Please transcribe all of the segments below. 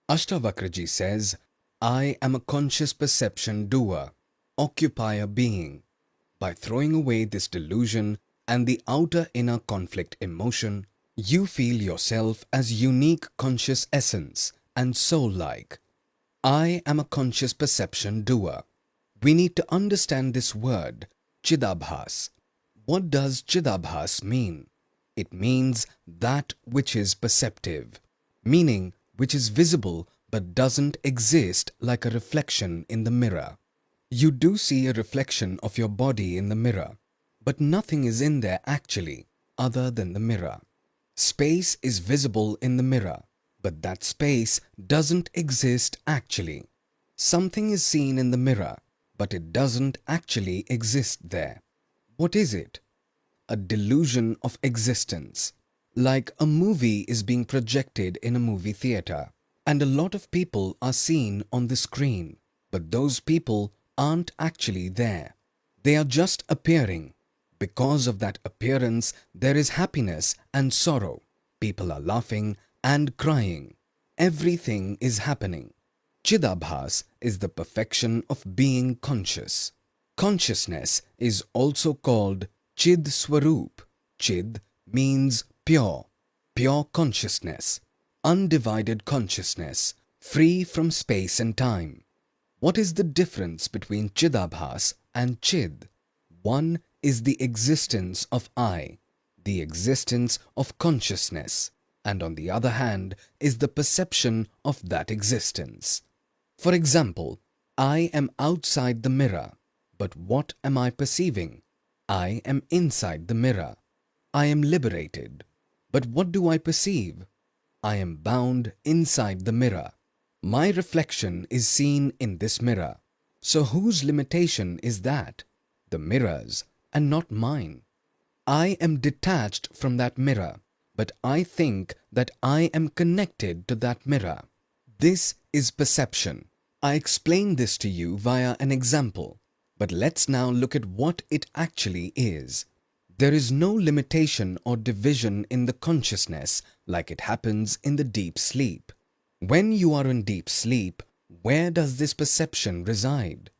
ASHTAVAKRA Ji says, I am a conscious perception doer, occupier being. By throwing away this delusion and the outer-inner conflict emotion, you feel yourself as unique conscious essence and soul-like. I am a conscious perception doer. We need to understand this word, Chidabhas. What does Chidabhas mean? It means that which is perceptive, meaning which is visible but doesn't exist like a reflection in the mirror. You do see a reflection of your body in the mirror, but nothing is in there actually other than the mirror. Space is visible in the mirror, but that space doesn't exist actually. Something is seen in the mirror, but it doesn't actually exist there. What is it? A delusion of existence. Like a movie is being projected in a movie theater, and a lot of people are seen on the screen, but those people aren't actually there. They are just appearing. Because of that appearance, there is happiness and sorrow. People are laughing and crying. Everything is happening. Chidabhas is the perfection of being conscious. Consciousness is also called Chid Swaroop. Chid means pure, pure consciousness, undivided consciousness, free from space and time. What is the difference between Chidabhas and Chid? One is the existence of I, the existence of consciousness, and on the other hand is the perception of that existence. For example, I am outside the mirror, but what am I perceiving? I am inside the mirror. I am liberated. But what do I perceive? I am bound inside the mirror. My reflection is seen in this mirror. So whose limitation is that? The mirror's, and not mine. I am detached from that mirror, but I think that I am connected to that mirror. This is perception. I explained this to you via an example, but let's now look at what it actually is. There is no limitation or division in the consciousness like it happens in the deep sleep. When you are in deep sleep, where does this perception reside?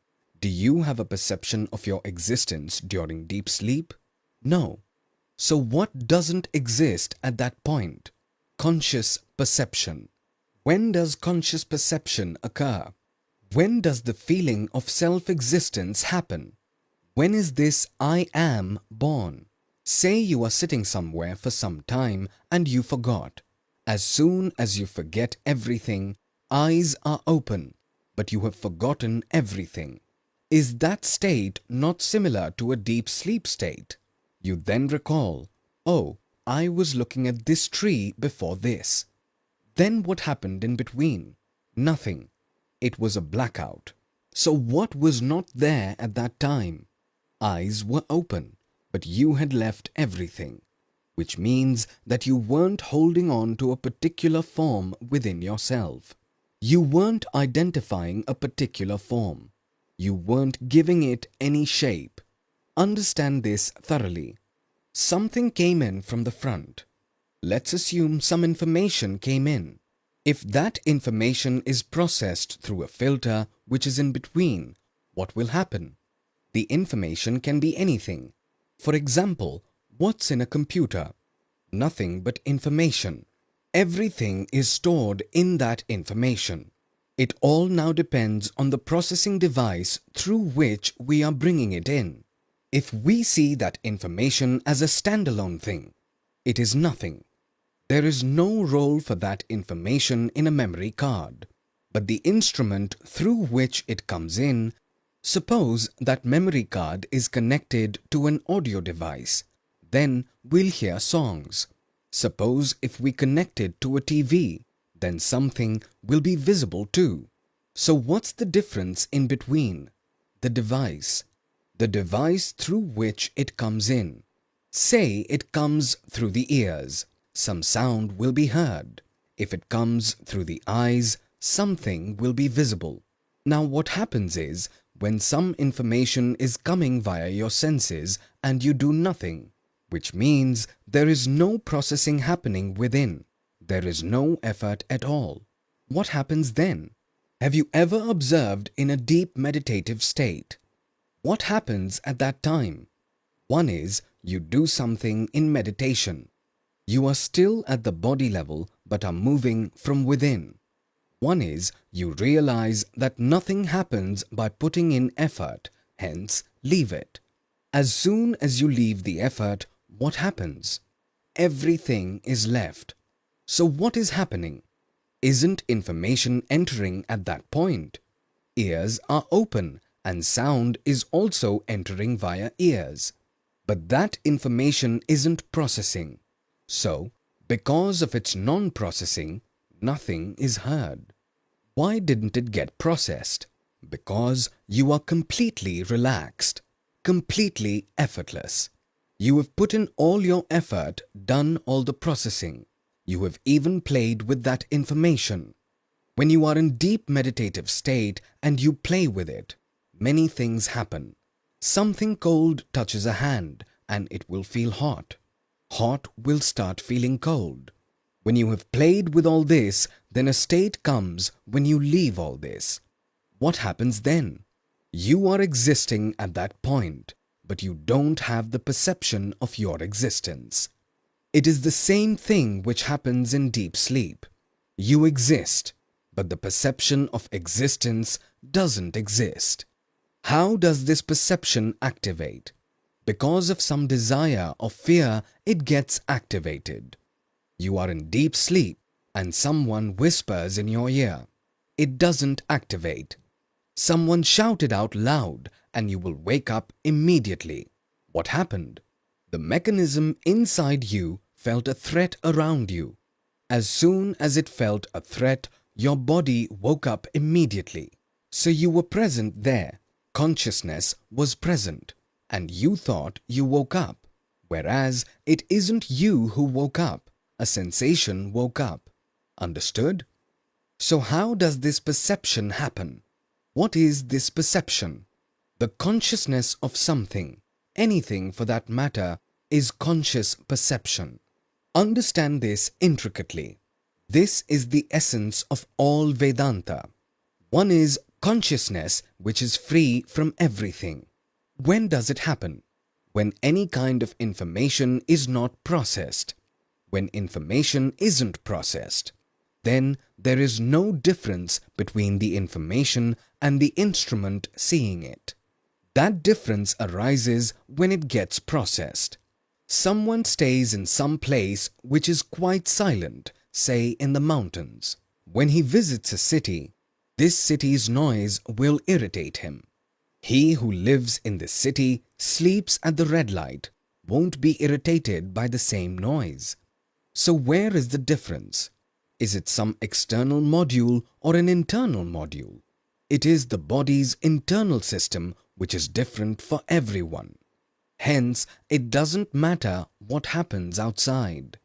Do you have a perception of your existence during deep sleep? No. So what doesn't exist at that point? Conscious perception. When does conscious perception occur? When does the feeling of self-existence happen? When is this I am born? Say you are sitting somewhere for some time and you forgot. As soon as you forget everything, eyes are open, but you have forgotten everything. Is that state not similar to a deep sleep state? You then recall, oh, I was looking at this tree before this. Then what happened in between? Nothing. It was a blackout. So what was not there at that time? Eyes were open, but you had left everything, which means that you weren't holding on to a particular form within yourself. You weren't identifying a particular form. You weren't giving it any shape. Understand this thoroughly. Something came in from the front. Let's assume some information came in. If that information is processed through a filter which is in between, what will happen? The information can be anything. For example, what's in a computer? Nothing but information. Everything is stored in that information. It all now depends on the processing device through which we are bringing it in. If we see that information as a standalone thing, it is nothing. There is no role for that information in a memory card. But the instrument through which it comes in, suppose that memory card is connected to an audio device, then we'll hear songs. Suppose if we connect it to a TV, then something will be visible too. So what's the difference in between? The device. The device through which it comes in. Say it comes through the ears. Some sound will be heard. If it comes through the eyes, something will be visible. Now what happens is, when some information is coming via your senses and you do nothing, which means there is no processing happening within. There is no effort at all. What happens then? Have you ever observed in a deep meditative state? What happens at that time? One is you do something in meditation. You are still at the body level but are moving from within. One is you realize that nothing happens by putting in effort, hence leave it. As soon as you leave the effort, what happens? Everything is left. So what is happening? Isn't information entering at that point? Ears are open and sound is also entering via ears. But that information isn't processing. So, because of its non-processing, nothing is heard. Why didn't it get processed? Because you are completely relaxed, completely effortless. You have put in all your effort, done all the processing. You have even played with that information. When you are in deep meditative state and you play with it, many things happen. Something cold touches a hand and it will feel hot. Hot will start feeling cold. When you have played with all this, then a state comes when you leave all this. What happens then? You are existing at that point, but you don't have the perception of your existence. It is the same thing which happens in deep sleep. You exist, but the perception of existence doesn't exist. How does this perception activate? Because of some desire or fear, it gets activated. You are in deep sleep and someone whispers in your ear. It doesn't activate. Someone shouted out loud and you will wake up immediately. What happened? The mechanism inside you felt a threat around you. As soon as it felt a threat, your body woke up immediately. So you were present there. Consciousness was present. And you thought you woke up. Whereas it isn't you who woke up. A sensation woke up. Understood? So how does this perception happen? What is this perception? The consciousness of something, anything for that matter, is conscious perception. Understand this intricately. This is the essence of all Vedanta. One is consciousness which is free from everything. When does it happen? When any kind of information is not processed. When information isn't processed, then there is no difference between the information and the instrument seeing it. That difference arises when it gets processed. Someone stays in some place which is quite silent, say in the mountains. When he visits a city, this city's noise will irritate him. He who lives in this city, sleeps at the red light, won't be irritated by the same noise. So where is the difference? Is it some external module or an internal module? It is the body's internal system which is different for everyone. Hence, it doesn't matter what happens outside.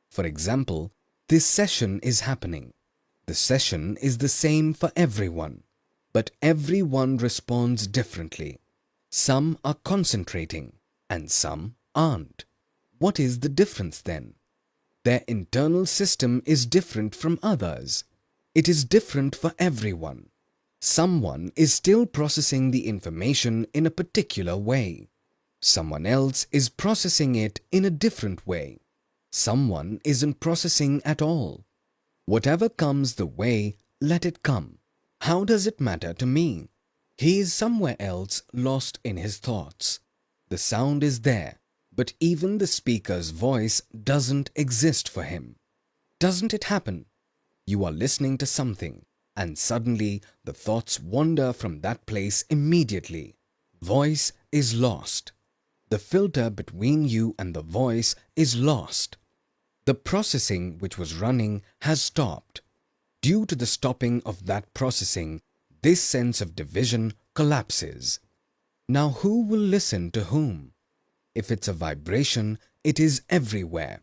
For example, this session is happening. The session is the same for everyone, but everyone responds differently. Some are concentrating and some aren't. What is the difference then? Their internal system is different from others. It is different for everyone. Someone is still processing the information in a particular way. Someone else is processing it in a different way. Someone isn't processing at all. Whatever comes the way, let it come. How does it matter to me? He is somewhere else lost in his thoughts. The sound is there, but even the speaker's voice doesn't exist for him. Doesn't it happen? You are listening to something, and suddenly the thoughts wander from that place immediately. Voice is lost. The filter between you and the voice is lost. The processing which was running has stopped. Due to the stopping of that processing, this sense of division collapses. Now who will listen to whom? If it's a vibration, it is everywhere.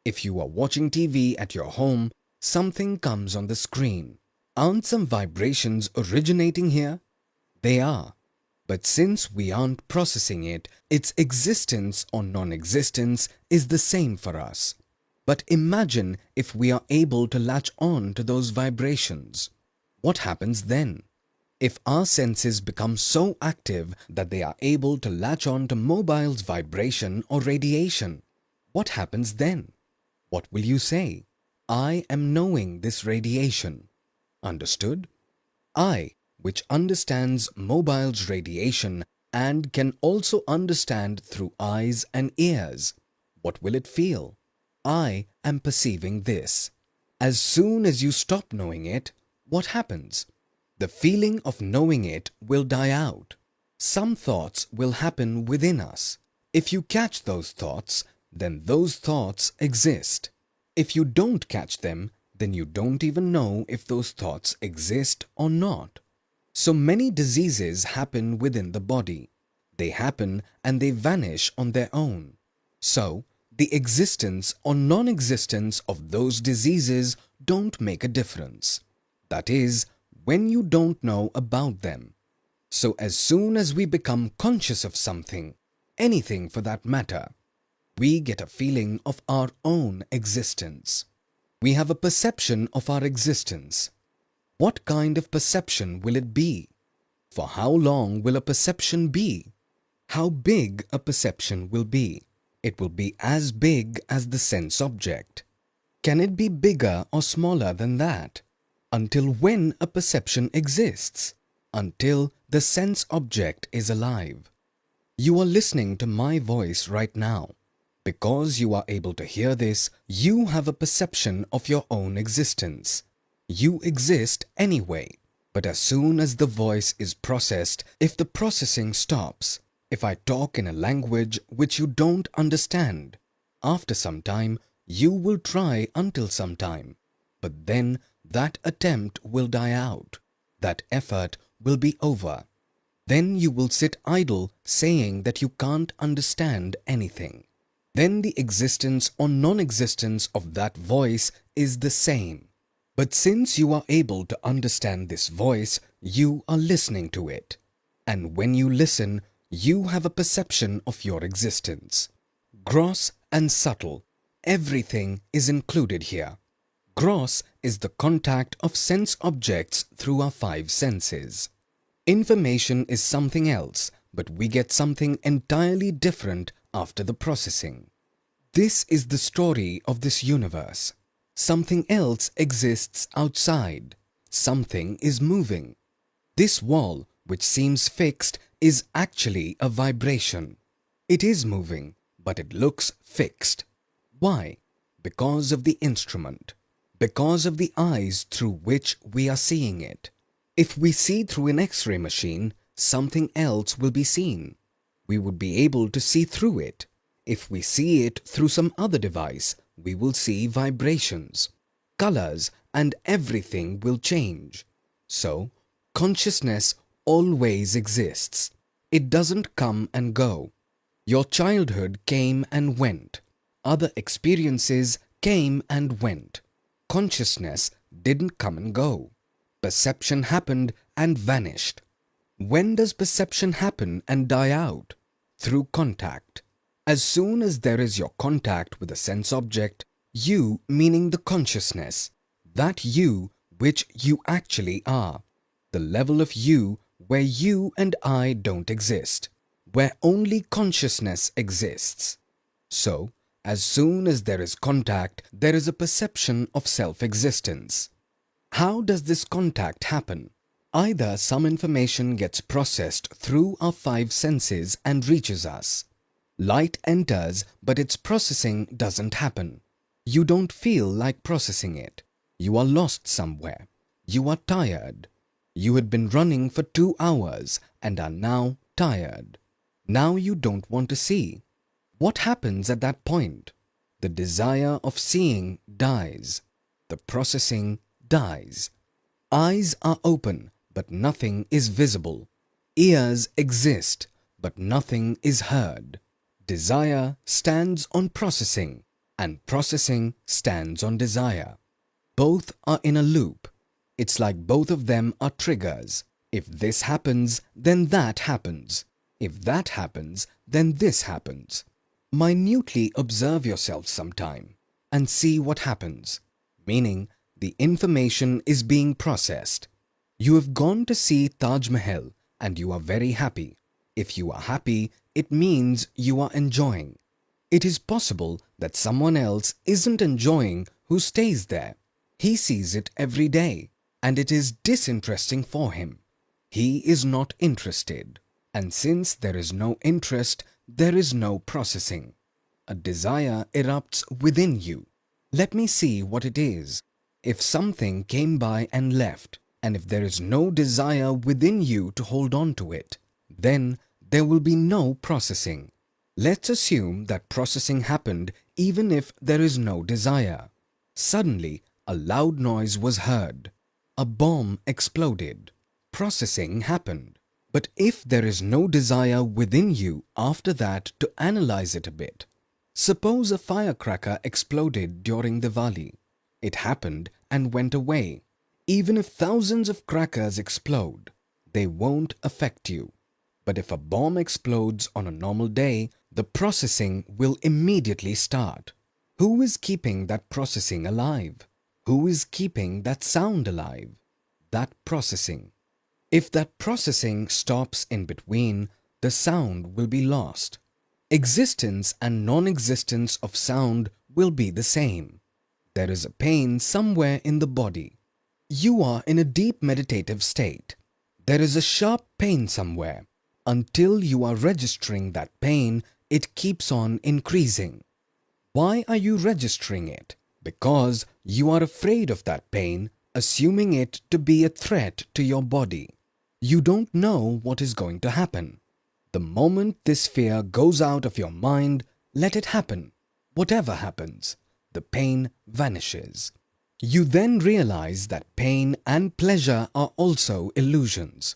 If you are watching TV at your home, something comes on the screen. Aren't some vibrations originating here? They are. But since we aren't processing it, its existence or non-existence is the same for us. But imagine if we are able to latch on to those vibrations. What happens then? If our senses become so active that they are able to latch on to mobile's vibration or radiation, what happens then? What will you say? I am knowing this radiation. Understood? I, which understands mobile's radiation and can also understand through eyes and ears. What will it feel? I am perceiving this. As soon as you stop knowing it, what happens? The feeling of knowing it will die out. Some thoughts will happen within us. If you catch those thoughts, then those thoughts exist. If you don't catch them, then you don't even know if those thoughts exist or not. So many diseases happen within the body. They happen and they vanish on their own. So, the existence or non-existence of those diseases don't make a difference. That is, when you don't know about them. So as soon as we become conscious of something, anything for that matter, we get a feeling of our own existence. We have a perception of our existence. What kind of perception will it be? For how long will a perception be? How big a perception will be? It will be as big as the sense object. Can it be bigger or smaller than that? Until when a perception exists? Until the sense object is alive. You are listening to my voice right now. Because you are able to hear this, you have a perception of your own existence. You exist anyway. But as soon as the voice is processed, if the processing stops, if I talk in a language which you don't understand, after some time, you will try until some time. But then that attempt will die out. That effort will be over. Then you will sit idle saying that you can't understand anything. Then the existence or non-existence of that voice is the same. But since you are able to understand this voice, you are listening to it. And when you listen, you have a perception of your existence. Gross and subtle, everything is included here. Gross is the contact of sense objects through our five senses. Information is something else, but we get something entirely different after the processing. This is the story of this universe. Something else exists outside. Something is moving. This wall, which seems fixed, is actually a vibration. It is moving, but it looks fixed. Why? Because of the instrument. Because of the eyes through which we are seeing it. If we see through an X-ray machine, something else will be seen. We would be able to see through it. If we see it through some other device, we will see vibrations, colors, and everything will change. So, consciousness always exists. It doesn't come and go. Your childhood came and went. Other experiences came and went. Consciousness didn't come and go. Perception happened and vanished. When does perception happen and die out? Through contact. As soon as there is your contact with a sense object, you meaning the consciousness, that you which you actually are, the level of you where you and I don't exist, where only consciousness exists. So, as soon as there is contact, there is a perception of self-existence. How does this contact happen? Either some information gets processed through our five senses and reaches us. Light enters, but its processing doesn't happen. You don't feel like processing it. You are lost somewhere. You are tired. You had been running for 2 hours and are now tired. Now you don't want to see. What happens at that point? The desire of seeing dies. The processing dies. Eyes are open, but nothing is visible. Ears exist, but nothing is heard. Desire stands on processing, and processing stands on desire. Both are in a loop. It's like both of them are triggers. If this happens, then that happens. If that happens, then this happens. Minutely observe yourself sometime. and see what happens. Meaning, the information is being processed. You have gone to see Taj Mahal and you are very happy. If you are happy, it means you are enjoying. It is possible that someone else isn't enjoying who stays there. He sees it every day and it is disinteresting for him. He is not interested. And since there is no interest, there is no processing. A desire erupts within you. Let me see what it is. If something came by and left, and if there is no desire within you to hold on to it, then there will be no processing. Let's assume that processing happened even if there is no desire. Suddenly, a loud noise was heard. A bomb exploded. Processing happened. But if there is no desire within you after that to analyze it a bit, suppose a firecracker exploded during Diwali. It happened and went away. Even if thousands of crackers explode, they won't affect you. But if a bomb explodes on a normal day, the processing will immediately start. Who is keeping that processing alive? Who is keeping that sound alive? That processing. If that processing stops in between, the sound will be lost. Existence and non-existence of sound will be the same. There is a pain somewhere in the body. You are in a deep meditative state. There is a sharp pain somewhere. Until you are registering that pain, it keeps on increasing. Why are you registering it? Because you are afraid of that pain, assuming it to be a threat to your body. You don't know what is going to happen. The moment this fear goes out of your mind, let it happen. Whatever happens, the pain vanishes. You then realize that pain and pleasure are also illusions.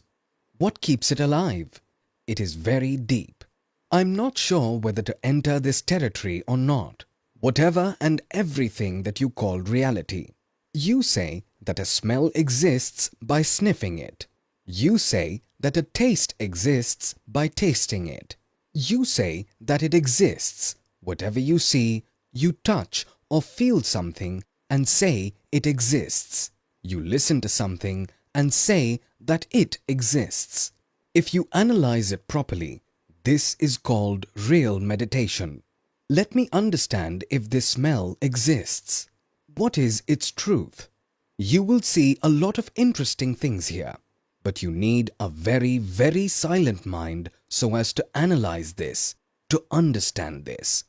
What keeps it alive? It is very deep. I'm not sure whether to enter this territory or not. Whatever and everything that you call reality. You say that a smell exists by sniffing it. You say that a taste exists by tasting it. You say that it exists. Whatever you see, you touch or feel something and say it exists. You listen to something and say that it exists. If you analyze it properly, this is called real meditation. Let me understand if this smell exists. What is its truth? You will see a lot of interesting things here. But you need a very, very silent mind so as to analyze this, to understand this.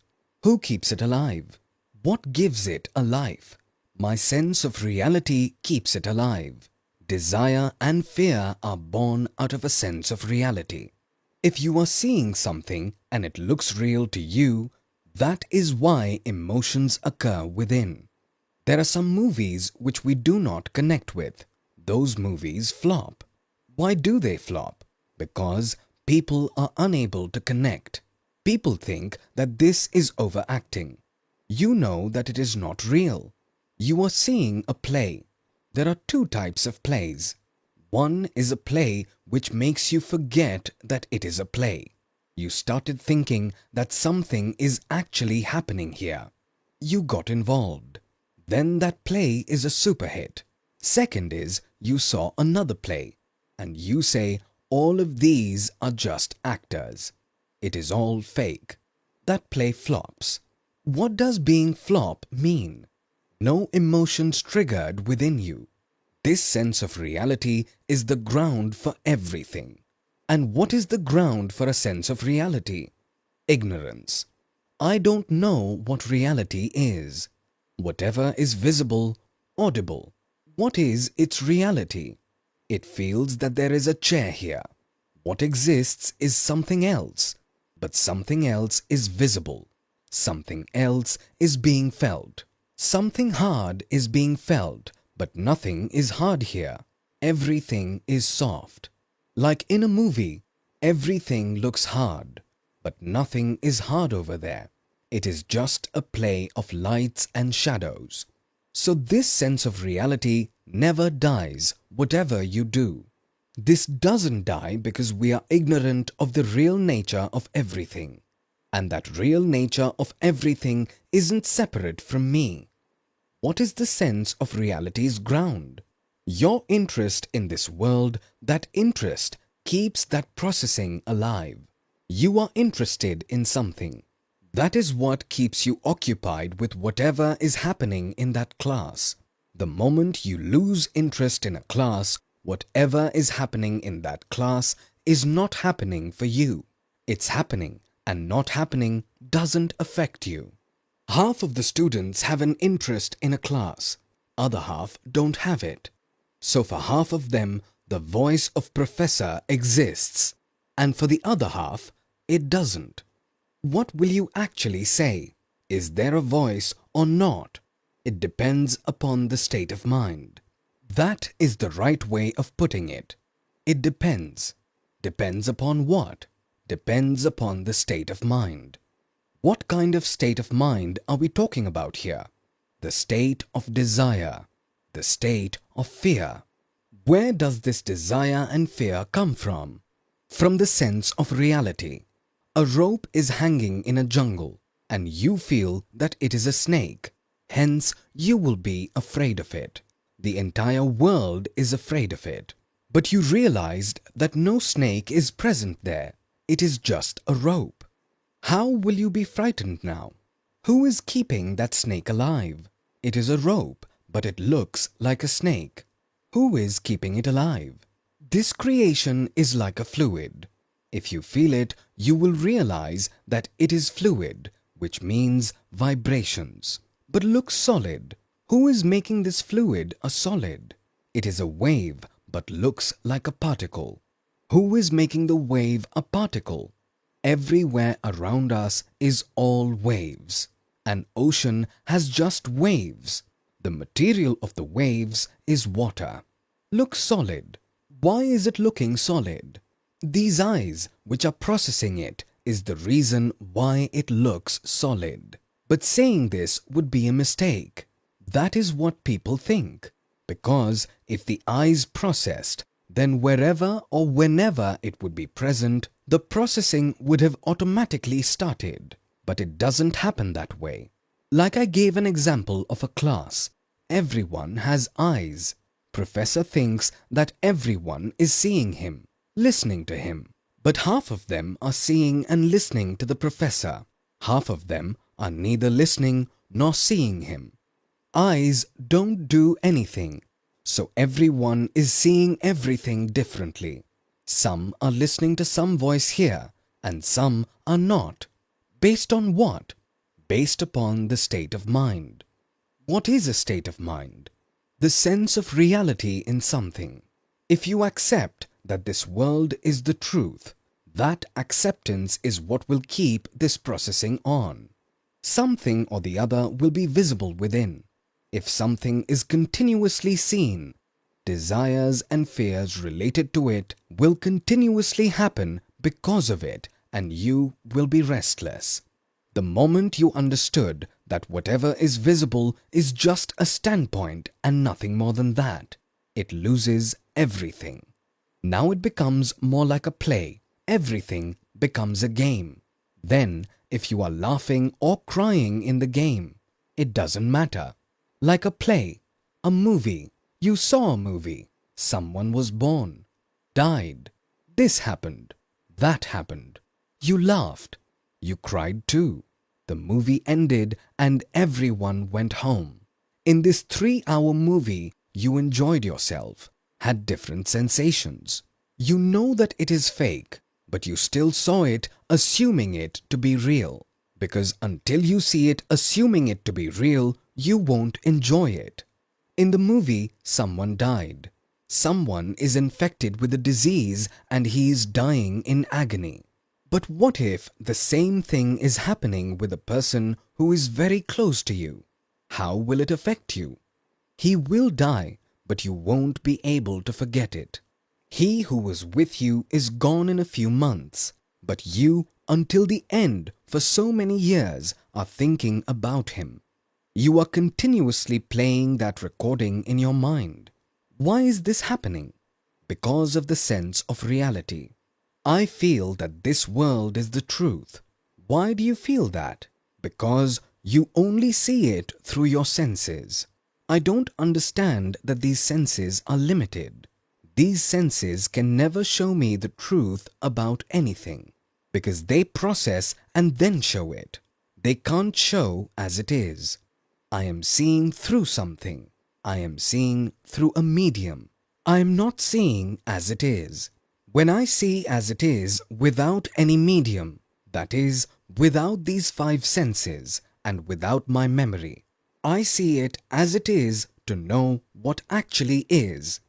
Who keeps it alive? What gives it a life? My sense of reality keeps it alive. Desire and fear are born out of a sense of reality. If you are seeing something and it looks real to you, that is why emotions occur within. There are some movies which we do not connect with. Those movies flop. Why do they flop? Because people are unable to connect. People think that this is overacting. You know that it is not real. You are seeing a play. There are two types of plays. One is a play which makes you forget that it is a play. You started thinking that something is actually happening here. You got involved. Then that play is a super hit. Second is you saw another play. And you say all of these are just actors. It is all fake. That play flops. What does being flop mean? No emotions triggered within you. This sense of reality is the ground for everything. And what is the ground for a sense of reality? Ignorance. I don't know what reality is. Whatever is visible, audible. What is its reality? It feels that there is a chair here. What exists is something else. But something else is visible. Something else is being felt. Something hard is being felt, but nothing is hard here. Everything is soft. Like in a movie, everything looks hard, but nothing is hard over there. It is just a play of lights and shadows. So this sense of reality never dies, whatever you do. This doesn't die because we are ignorant of the real nature of everything. and that real nature of everything isn't separate from me. What is the sense of reality's ground? Your interest in this world, that interest keeps that processing alive. You are interested in something. That is what keeps you occupied with whatever is happening in that class. The moment you lose interest in a class, whatever is happening in that class is not happening for you. It's happening, and not happening doesn't affect you. Half of the students have an interest in a class, other half don't have it. So for half of them, the voice of professor exists, and for the other half, it doesn't. What will you actually say? Is there a voice or not? It depends upon the state of mind. That is the right way of putting it. It depends. Depends upon what? Depends upon the state of mind. What kind of state of mind are we talking about here? The state of desire, the state of fear. Where does this desire and fear come from? From the sense of reality. A rope is hanging in a jungle and you feel that it is a snake. Hence, you will be afraid of it. The entire world is afraid of it. But you realized that no snake is present there. It is just a rope. How will you be frightened now? Who is keeping that snake alive? It is a rope, but it looks like a snake. Who is keeping it alive? This creation is like a fluid. If you feel it, you will realize that it is fluid, which means vibrations. But looks solid. Who is making this fluid a solid? It is a wave, but looks like a particle. Who is making the wave a particle? Everywhere around us is all waves. An ocean has just waves. The material of the waves is water. Looks solid. Why is it looking solid? These eyes, which are processing it, is the reason why it looks solid. But saying this would be a mistake. That is what people think. Because if the eyes processed, then wherever or whenever it would be present, the processing would have automatically started. But it doesn't happen that way. Like I gave an example of a class. Everyone has eyes. Professor thinks that everyone is seeing him, listening to him. But half of them are seeing and listening to the professor. Half of them are neither listening nor seeing him. Eyes don't do anything. So everyone is seeing everything differently. Some are listening to some voice here and some are not. Based on what? Based upon the state of mind. What is a state of mind? The sense of reality in something. If you accept that this world is the truth, that acceptance is what will keep this processing on. Something or the other will be visible within. If something is continuously seen, desires and fears related to it will continuously happen because of it, and you will be restless. The moment you understood that whatever is visible is just a standpoint and nothing more than that, it loses everything. Now it becomes more like a play. Everything becomes a game. Then, if you are laughing or crying in the game, it doesn't matter. Like a play, a movie. You saw a movie. Someone was born, died. This happened. That happened. You laughed. You cried too. The movie ended and everyone went home. In this 3-hour movie, you enjoyed yourself, had different sensations. You know that it is fake, but you still saw it, assuming it to be real. Because until you see it assuming it to be real, you won't enjoy it. In the movie, someone died. Someone is infected with a disease and he is dying in agony. But what if the same thing is happening with a person who is very close to you? How will it affect you? He will die, but you won't be able to forget it. He who was with you is gone in a few months, but you, until the end, for so many years, are thinking about him. You are continuously playing that recording in your mind. Why is this happening? Because of the sense of reality. I feel that this world is the truth. Why do you feel that? Because you only see it through your senses. I don't understand that these senses are limited. These senses can never show me the truth about anything, because they process and then show it. They can't show as it is. I am seeing through something. I am seeing through a medium. I am not seeing as it is. When I see as it is without any medium, that is, without these five senses and without my memory, I see it as it is to know what actually is.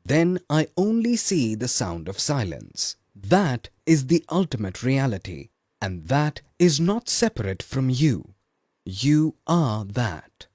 Then I only see the sound of silence. That is the ultimate reality, and that is not separate from you. You are that.